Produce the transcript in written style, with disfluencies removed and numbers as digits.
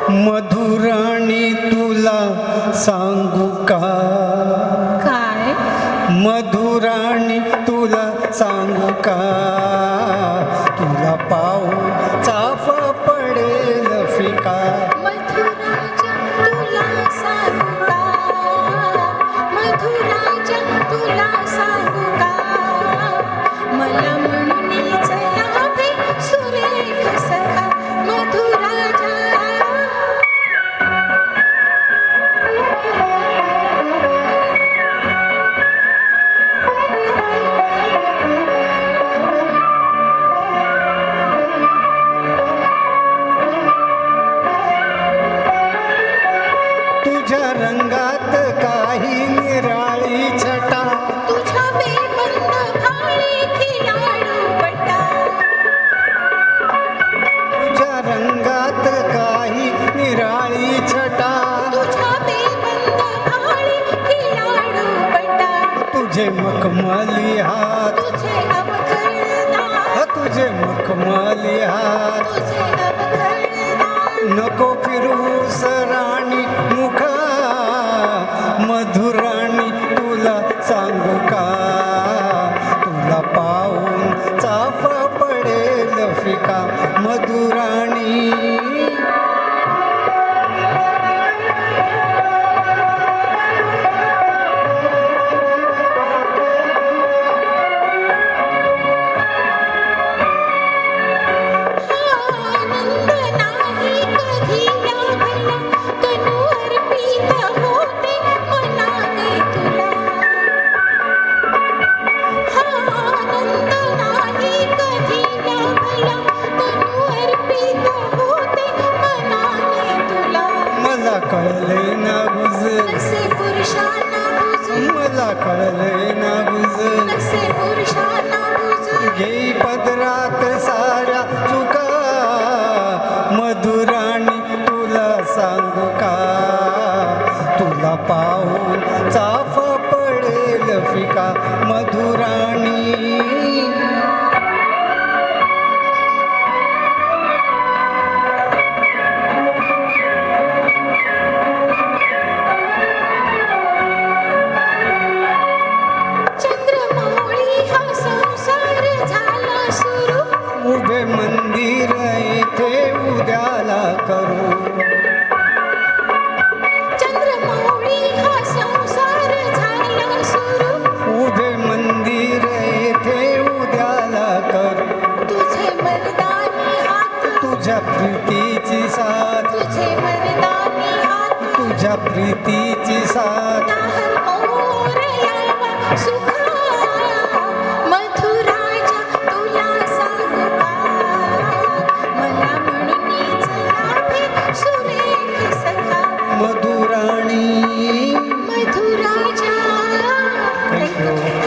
मधुराणी तुला सांगू का? काय? मधुराणी तुला सांगू का? तुला पाहून चाफ पडेल फिका. मधुराजा तुला सांगू का? मधुराजा तुला सांगू का? मला म्हणूनच लाभे सुरेख सखा मधुराजा. तुझ्या रंगात काही निराळी छटा. तुझ्या बेबंद भाळी खिलाडू बटा. तुझ्या रंगात काही निराळी छटा. तुझ्या बेबंद भाळी खिलाडू बटा. तुझे मखमली हात. तुझे अवघडदार. तुझे मखमली हात. तुझे अवघडदार. नको फिरूस राणी मुखा. मधुराणी तुला सांगू का? तुला पाहून चाफ पडेल फिका. मधुराणी आनंद नाही कधी लाभला. तनु अर्पित होते मनाने तुला. आनंद नाही कधी लाभला. तनु अर्पित होते मनाने तुला. मला कळले ना गुज. नसे पुरुषांना बुजू. मला कळले ना गुज. नसे पुरुषांना बुजू. घेई पदरात साऱ्या चुका. मधुराणी तुला सांगू का? तुला पाहून चाफ पडेल फिका. मधुराणी चंद्रमौळी हा संसार झाला सुरू. उभे मंदिर इथे उद्याला करू. चंद्रमौळी हा संसार झाला सुरू. उभे मंदिर इथे उद्याला करू. तुझे मर्दानी हात. तुझ्या प्रीतीची साथ. तुझे मर्दानी हात. तुझ्या प्रीतीची साथ. दाहर मोर यावा सुख